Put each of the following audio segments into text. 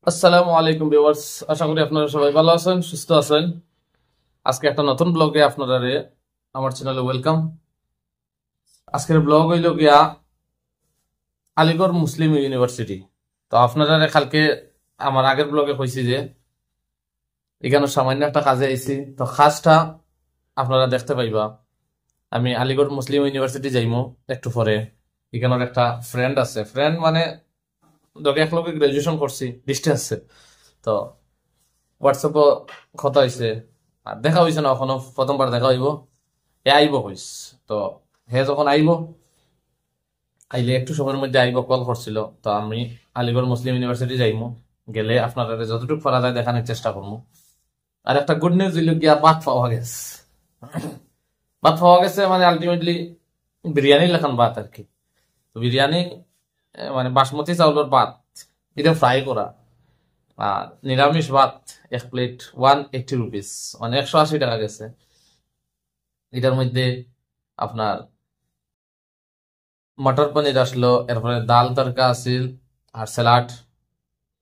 আসসালামু আলাইকুম ভিউয়ার্স, আশা করি আপনারা সবাই ভালো আছেন, সুস্থ আছেন। আজকে একটা নতুন ব্লগে আপনারা আমার চ্যানেলে ওয়েলকাম। আজকের ব্লগ হইল গিয়া আলিগড় মুসলিম ইউনিভার্সিটি। তো আপনারা কালকে আমার আগের ব্লগে কইছি যে এখানে সামান্য একটা কাজে আইছি, তো কাজটা আপনারা দেখতে পাইবা। আমি আলিগড় মুসলিম ইউনিভার্সিটি যাইমু একটু পরে। এখানের একটা ফ্রেন্ড আছে, ফ্রেন্ড মানে একলগে গ্রাজুয়েশন করছি ডিস্টেন্সে। তো হোয়াটসঅ্যাপও কথা হয়েছে, আর দেখা হয়েছে না এখনো, প্রথমবার দেখা হইব। এ আইব হইস, তো হে যখন আইব আইলে একটু সময়ের মধ্যে আইব কল করছিল। তো আমি আলিগড় মুসলিম ইউনিভার্সিটি যাইমু, গেলে আপনারা যতটুকু পারা যায় দেখানোর চেষ্টা করবো। আর একটা গুড নিউজ হইল গিয়া ভাত পাওয়া গেছে। ভাত পাওয়া গেছে মানে আলটিমেটলি বিরিয়ানি লেখান ভাত আর কি। তো বিরিয়ানি মানে বাসমতি চাউলের ভাত, এটা ফ্রাই করা। আর নিরামিষ ভাত এক প্লেট 180 রুপিস, মানে 180 টাকা গেছে। এটার মধ্যে আপনার মটর পনির আসলো, এরপরে ডাল তরকা আসিল, আর স্যালাড,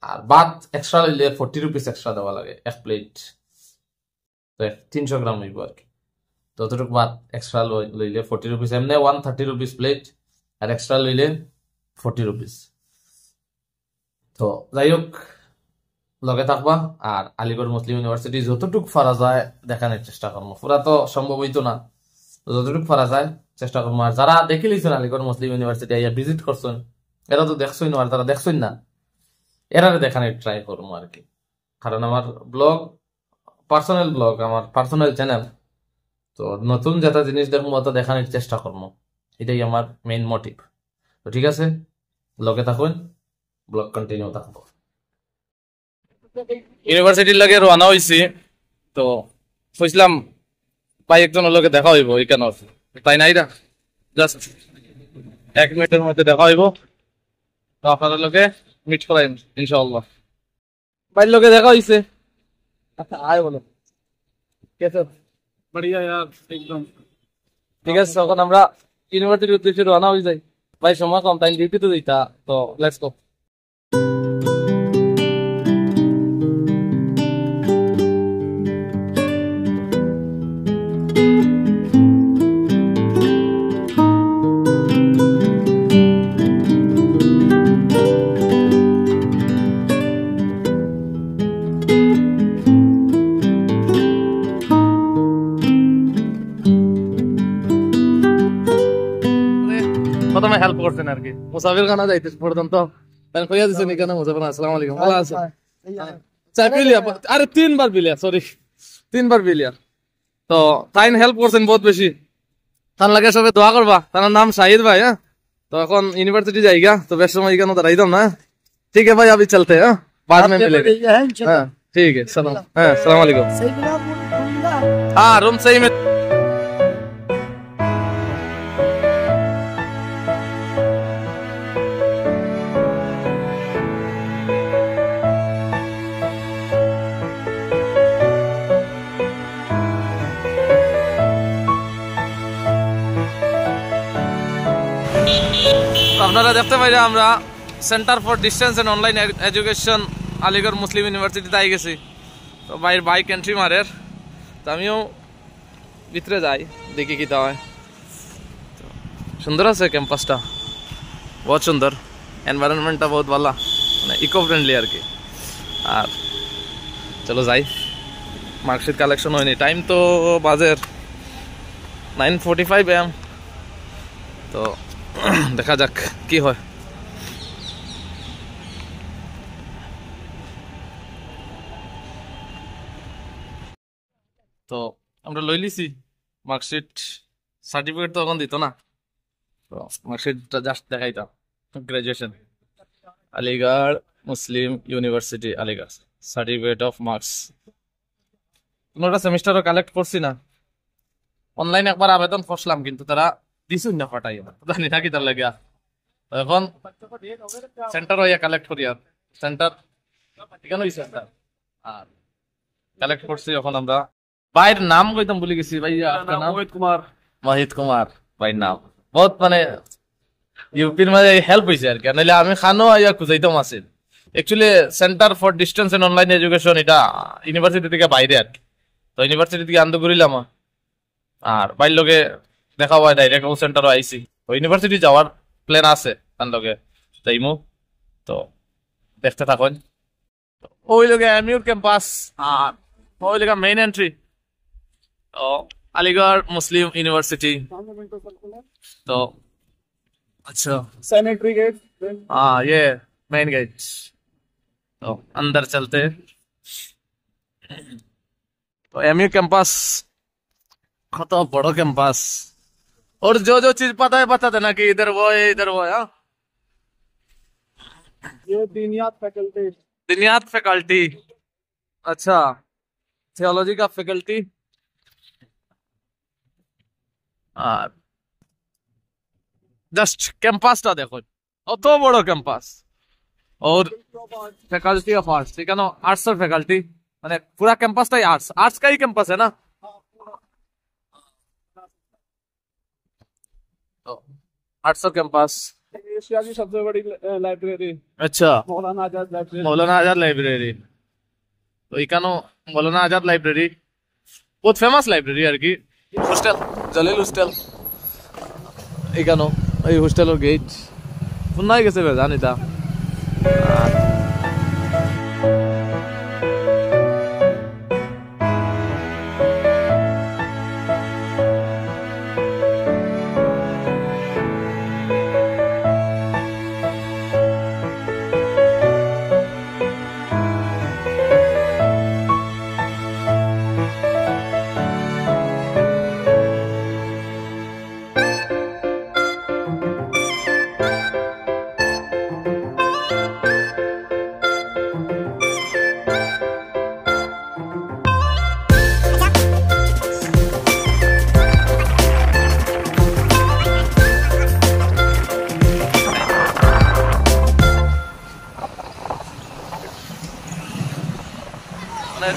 আর ভাত এক্সট্রা লইলে 40 রুপিস এক্সট্রা দেওয়া লাগে এক প্লেট। তো 300 গ্রাম হইব আর কি। ততটুকু ভাত এক্সট্রা লইলে 40 রুপিস, এমনি 130 রুপিস প্লেট, আর এক্সট্রা লইলে 40 রুপিস। তো যাই হোক, লগে থাকবা। আর আলিগড় মুসলিম ইউনিভার্সিটি যতটুকু পারা যায় দেখানোর চেষ্টা করবো। পুরা তো সম্ভব হইতো না, যতটুকু পারা যায় চেষ্টা করবো। আর যারা দেখে লিছেন আলিগড় মুসলিম ইউনিভার্সিটি আইয়া ভিজিট করছেন, এরা তো দেখছই না, আর তারা দেখছই না, এরা দেখানোর ট্রাই করবো আর কি। কারণ আমার ব্লগ পার্সোনাল ব্লগ, আমার পার্সোনাল চ্যানেল। তো নতুন যেটা জিনিস দেখবো অত দেখানোর চেষ্টা করবো, এটাই আমার মেইন মোটিভ। তো ঠিক আছে, লগে থাকুন, ব্লগ কন্টিনিউ থাকবো। ইউনিভার্সিটির লাগে রওনা হয়েছি। তো বুঝলাম ভাই একজনের লগে দেখা হইব এখানে, তাই নাই না, জাস্ট 1 মিনিটের মধ্যে দেখা হইব। তো আপনাদের লগে মিট করাই ইনশাআল্লাহ। ভাইয়ের লগে দেখা হইছে। আচ্ছা আয় বলো কেসে বড়িয়া यार একদম ঠিক আছে। তখন আমরা ইউনিভার্সিটির উদ্দেশ্যে রওনা হয়ে যাই। ভাই সময় কম, তাই ডিউটি তো দিতা। তো লেটস গো। প্রথমে হেল্প করছেন আর কি, মুসাফির খানা যাইতে পর্যন্ত তাই কইয়া দিছেন এখানে। মুসাফির আসসালামু আলাইকুম, ভালো আছে? চাই বিলিয়া, আরে 3 বার বিলিয়া, সরি 3 বার বিলিয়া। তো তাই হেল্প করছেন বহুত বেশি। তার লাগে সবাই দোয়া করবা। তার নাম শাহিদ ভাই। হ্যাঁ, তো এখন ইউনিভার্সিটি যাইগা, তো বেশ সময় এখানে দাঁড়াইতাম না। ঠিক আছে ভাই, अभी चलते हैं, बाद में मिलेंगे। हाँ ठीक है, सलाम। हाँ अस्सलाम वालेकुम। हाँ रूम सही में। আপনারা দেখতে পাইলে আমরা centre for distance and online education Aligarh Muslim ইউনিভার্সিটিতে আই গেছি। তো বাইর বাইক এন্ট্রি মারের, তো আমিও ভিতরে যাই, দেখি কি তা হয়। সুন্দর আছে ক্যাম্পাসটা, বহুত সুন্দর, এনভায়রনমেন্টটা বহুত ভালো, মানে ইকো ফ্রেন্ডলি আর কি। আর চলো যাই, মার্কশিট কালেকশন হয়নি, টাইম তো বাজের 9:45 AM। তো দেখা যাক কি হয়। তো আমরা লই লিছি মার্কশিট, সার্টিফিকেট তো এখন দিত না। তো মার্কশিটটা জাস্ট দেখাইতাম, graduation Aligarh Muslim university Aligarh, certificate of marks. কোনোটা সেমিস্টারও কালেক্ট করছি না, অনলাইনে একবার আবেদন করছিলাম কিন্তু তারা দিছুন না, ফাটাই জানি না কি তার লাগিয়া। এখন সেন্টার হইয়া কালেক্ট করি, আর সেন্টার এখানে সেন্টার আর কালেক্ট করছি। এখন আমরা ভাইয়ের নাম কইতাম ভুলে গেছি, ভাই আপনার নাম? মোহিত কুমার। মোহিত কুমার ভাইয়ের নাম। বহুত মানে ইউপির মাঝে হেল্প হয়েছে আর কি, নাহলে আমি খানো আইয়া খুঁজাইতাম আছিল। Actually centre for distance and online education, এটা ইউনিভার্সিটি থেকে বাইরে আর কি। তো ইউনিভার্সিটি থেকে আনন্দ করিলাম, আর বাইর লোকে দেখা হয় ডাইরেক্ট ও সেন্টারও আইসি। তো ইউনিভার্সিটি যাওয়ার প্ল্যান আছে তার লগে যাইমু। তো দেখতে থাকুন। ওই লোকে এমইউর ক্যাম্পাস, আর ওই লোকে মেইন এন্ট্রি। তো আলিগড় মুসলিম ইউনিভার্সিটি। তো अच्छा सैनिटरी गेट। हाँ, ये मेन गेट। तो अंदर चलते। तो एमयू कैंपस कत बड़ो कैंपस, और जो जो चीज पता है बता देना कि इधर वो है इधर वो है। हाँ, ये दीनियात फैकल्टी। दिनियात फैकल्टी, अच्छा थियोलॉजी का फैकल्टी। জাস্ট ক্যাম্পাসটা দেখো, অত বড় ক্যাম্পাস। और फैकल्टी ऑफ आर्ट्स, এখানে आर्ट्स और फैकल्टी, মানে पूरा कैंपसটাই आर्ट्स, आर्ट्स का ही कैंपस है ना। तो आर्ट्स और कैंपस, एशिया की सबसे बड़ी लाइब्रेरी। अच्छा मौलाना आजाद लाइब्रेरी। मौलाना आजाद लाइब्रेरी। तो এখানেও মৌলানা আজাদ লাইব্রেরি বহুত ফেমাস লাইব্রেরি আর কি। হোস্টেল জলিল হোস্টেল, এখানেও এই হোস্টেলের গেট শুনাই গেছে জানিতা।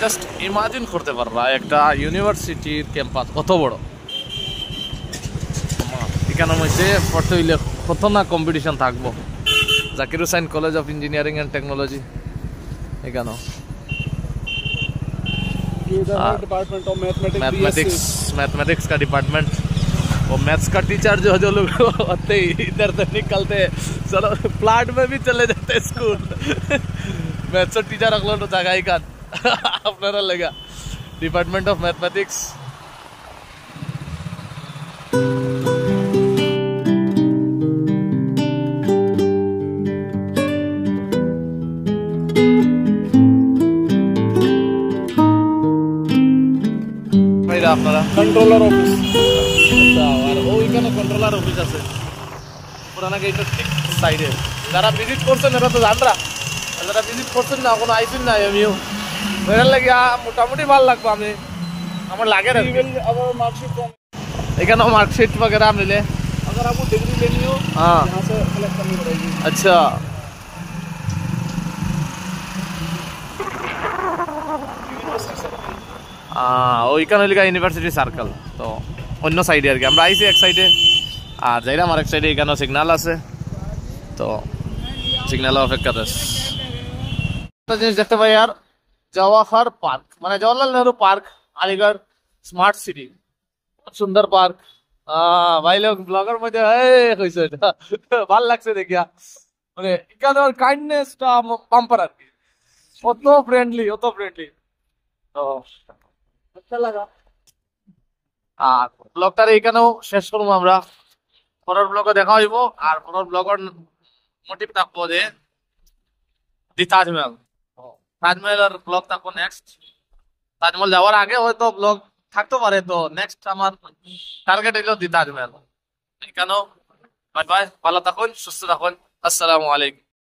জাস্ট ইমাজিন করতে পারবা একটা ইউনিভার্সিটির ক্যাম্পাস কত বড়। এখানের মধ্যে পড়তে হইলে কত না কম্পিটিশন থাকবো। Zakir Hussain college of engineering and technology এখানেও। डिपार्टमेंट ऑफ मैथमेटिक्स का डिपार्टमेंट। वो मैथ्स का टीचर जो लोग होते ही इधर से निकलते, चलो प्लाट में भी चले जाते स्कूल। मैथ्स टीचर अगलो तो जगह ही का আপনারা লেগা ডিপার্টমেন্ট অফ ম্যাথমেটিক্স। আপনারা कंट्रोलर ऑफिस। আচ্ছা, আর ওইখানে কন্ট্রোলার অফিস আছে পুরানা গেটের ঠিক সাইডে। যারা ভিজিট করছেন এরা তো জানরা, যারা ভিজিট করছেন না কোনো আইসিন না এমইউ এর লাগে মোটামুটি ভালো লাগবে। আমি আমার লাগে না अब मार्कशीट এখানে মার্কশিট वगैरह आप ले। अगर आपको डिग्री लेनी हो हाँ यहाँ से कलेक्ट करनी पड़ेगी। अच्छा, ওইখানে লিখা ইউনিভার্সিটি সার্কেল। তো অন্য সাইডে আর কি আমরা আইসি এক সাইডে, আর যাইলাম আরেক সাইডে। এখানেও সিগন্যাল আছে, তো সিগন্যাল অপেক্ষাতে। একটা জিনিস দেখতে পাই আর জওয়াহর পার্ক, মানে Jawaharlal Nehru park, Aligarh smart city, সুন্দর পার্ক। ভাই লোক ব্লগের মধ্যে কইছে ভাল লাগছে দেখিয়া, মানে এখানে কাইন্ডনেসটা পাম্পার আর কি, অত ফ্রেন্ডলি অত ফ্রেন্ডলি। তো अच्छा लगा। আর ব্লগটা এখানেও শেষ করবো আমরা। পরের ব্লগে দেখা হইব, আর পরের ব্লগের মোটিভ থাকবো যে দি তাজমহল। তাজমহলের ব্লগ থাকবো নেক্সট। তাজমহল যাওয়ার আগে হয়তো ব্লগ থাকতে পারে। তো নেক্সট আমার টার্গেট হইল দি তাজমহল। এখানেও বাই বাই, ভালো থাকুন, সুস্থ থাকুন, আসসালামু আলাইকুম।